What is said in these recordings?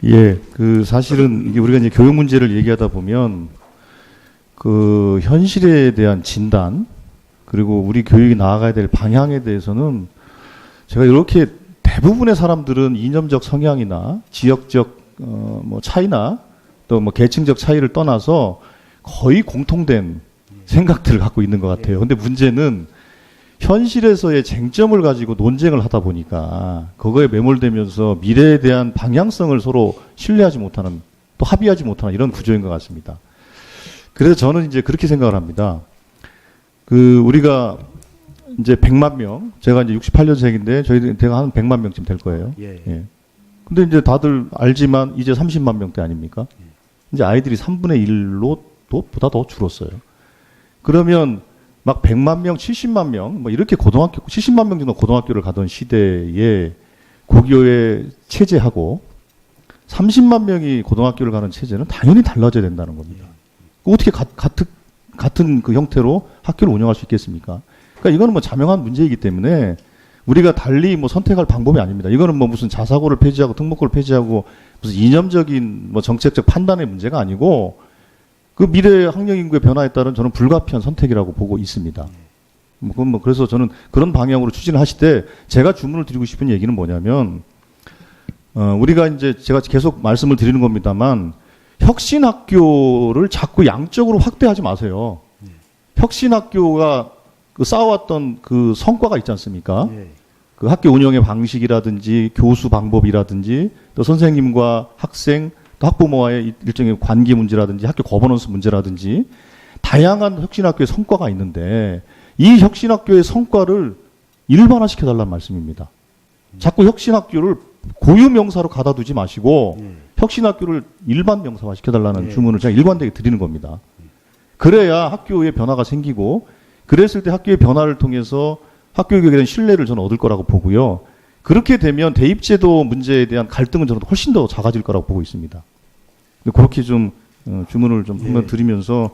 예, 그 사실은 이게 우리가 이제 교육 문제를 얘기하다 보면 그 현실에 대한 진단 그리고 우리 교육이 나아가야 될 방향에 대해서는 제가 이렇게 대부분의 사람들은 이념적 성향이나 지역적 뭐 차이나 또 뭐 계층적 차이를 떠나서 거의 공통된 생각들을 갖고 있는 것 같아요. 근데 문제는 현실에서의 쟁점을 가지고 논쟁을 하다 보니까 그거에 매몰되면서 미래에 대한 방향성을 서로 신뢰하지 못하는 또 합의하지 못하는 이런 구조인 것 같습니다. 그래서 저는 이제 그렇게 생각을 합니다. 그 우리가 이제 100만 명, 제가 이제 68년생인데 제가 한 100만 명쯤 될 거예요. 예. 근데 이제 다들 알지만 이제 30만 명대 아닙니까? 이제 아이들이 3분의 1로 보다 더 줄었어요. 그러면 막 100만 명, 70만 명, 뭐 이렇게 70만 명 정도 고등학교를 가던 시대에 고교의 체제하고 30만 명이 고등학교를 가는 체제는 당연히 달라져야 된다는 겁니다. 어떻게 같은 그 형태로 학교를 운영할 수 있겠습니까? 그러니까 이거는 뭐 자명한 문제이기 때문에 우리가 달리 뭐 선택할 방법이 아닙니다. 이거는 뭐 무슨 자사고를 폐지하고 특목고를 폐지하고 무슨 이념적인 뭐 정책적 판단의 문제가 아니고 그 미래 학령 인구의 변화에 따른 저는 불가피한 선택이라고 보고 있습니다. 그래서 저는 그런 방향으로 추진을 하실 때 제가 주문을 드리고 싶은 얘기는 뭐냐면 우리가 이제 제가 계속 말씀을 드리는 겁니다만 혁신학교를 자꾸 양적으로 확대하지 마세요. 혁신학교가 그 쌓아왔던 그 성과가 있지 않습니까? 그 학교 운영의 방식이라든지 교수 방법이라든지 또 선생님과 학생 또 학부모와의 일종의 관계 문제라든지 학교 거버넌스 문제라든지 다양한 혁신학교의 성과가 있는데 이 혁신학교의 성과를 일반화시켜달라는 말씀입니다. 자꾸 혁신학교를 고유명사로 가다 두지 마시고 혁신학교를 일반 명사화 시켜달라는 주문을 제가 일관되게 드리는 겁니다. 그래야 학교에 변화가 생기고 그랬을 때 학교의 변화를 통해서 학교 교육에 대한 신뢰를 저는 얻을 거라고 보고요. 그렇게 되면 대입제도 문제에 대한 갈등은 저는 훨씬 더 작아질 거라고 보고 있습니다. 그렇게 좀 주문을 좀 한번 드리면서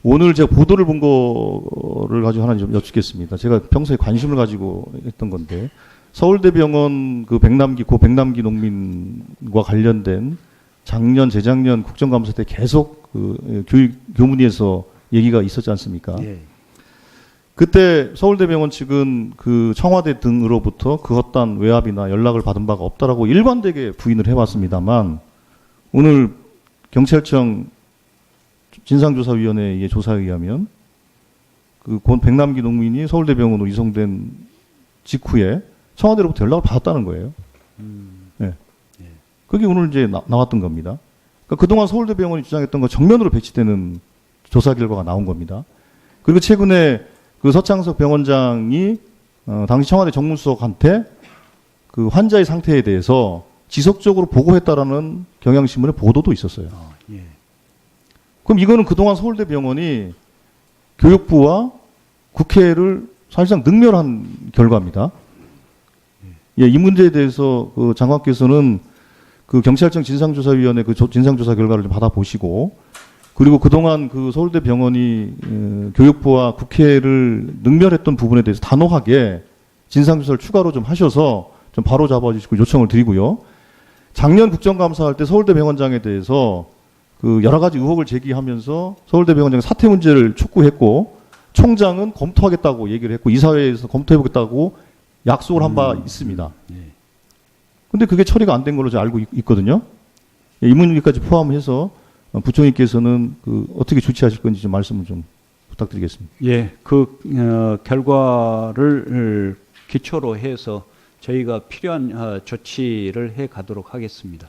오늘 제가 보도를 본 거를 가지고 하나 좀 여쭙겠습니다. 제가 평소에 관심을 가지고 했던 건데 서울대병원 그 백남기 농민과 관련된 작년 재작년 국정감사 때 계속 그 교문위에서 얘기가 있었지 않습니까? 그때 서울대병원 측은 그 청와대 등으로부터 그 어떤 외압이나 연락을 받은 바가 없다라고 일관되게 부인을 해왔습니다만 오늘 경찰청 진상조사위원회의 조사에 의하면 그 백남기 농민이 서울대병원으로 이송된 직후에 청와대로부터 연락을 받았다는 거예요. 네. 그게 오늘 이제 나왔던 겁니다. 그러니까 그동안 서울대병원이 주장했던 거 정면으로 배치되는 조사 결과가 나온 겁니다. 그리고 최근에 그 서창석 병원장이 당시 청와대 정무수석한테 그 환자의 상태에 대해서 지속적으로 보고했다라는 경향신문의 보도도 있었어요. 그럼 이거는 그동안 서울대병원이 교육부와 국회를 사실상 능멸한 결과입니다. 이 문제에 대해서 그 장관께서는 그 경찰청 진상조사위원회 그 진상조사 결과를 좀 받아보시고 그리고 그동안 그 서울대병원이 교육부와 국회를 능멸했던 부분에 대해서 단호하게 진상조사를 추가로 좀 하셔서 좀 바로 잡아주시고 요청을 드리고요. 작년 국정감사할 때 서울대병원장에 대해서 그 여러 가지 의혹을 제기하면서 서울대병원장 사퇴 문제를 촉구했고 총장은 검토하겠다고 얘기를 했고 이사회에서 검토해보겠다고 약속을 한 바 있습니다. 근데 그게 처리가 안 된 걸로 제가 알고 있거든요. 이 문제까지 포함해서 부총리께서는 그 어떻게 조치하실 건지 좀 말씀을 좀 부탁드리겠습니다. 예, 그 결과를 기초로 해서 저희가 필요한 조치를 해 가도록 하겠습니다.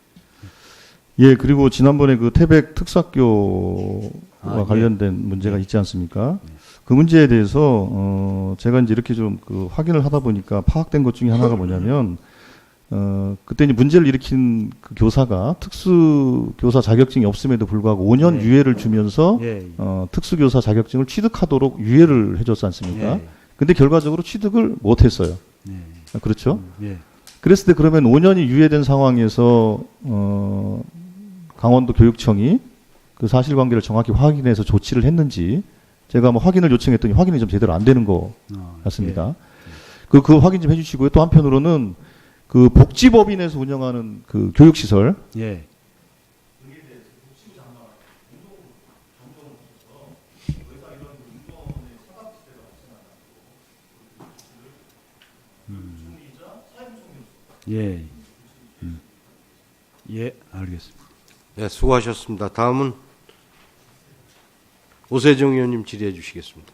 예, 그리고 지난번에 그 태백 특수학교와 관련된 문제가 있지 않습니까? 그 문제에 대해서 제가 이제 이렇게 좀 그 확인을 하다 보니까 파악된 것 중에 하나가 뭐냐면 그때 이제 문제를 일으킨 그 교사가 특수교사 자격증이 없음에도 불구하고 5년 유예를 주면서 특수교사 자격증을 취득하도록 유예를 해줬지 않습니까? 근데 결과적으로 취득을 못했어요. 그렇죠? 그랬을 때 그러면 5년이 유예된 상황에서 강원도 교육청이 그 사실관계를 정확히 확인해서 조치를 했는지 제가 뭐 확인을 요청했더니 확인이 좀 제대로 안 되는 것 같습니다. 그 확인 좀 해주시고요. 또 한편으로는 그 복지법인에서 운영하는 그 교육시설 예. 예. 예, 알겠습니다. 네, 수고하셨습니다. 다음은 오세정 의원님 질의해 주시겠습니다.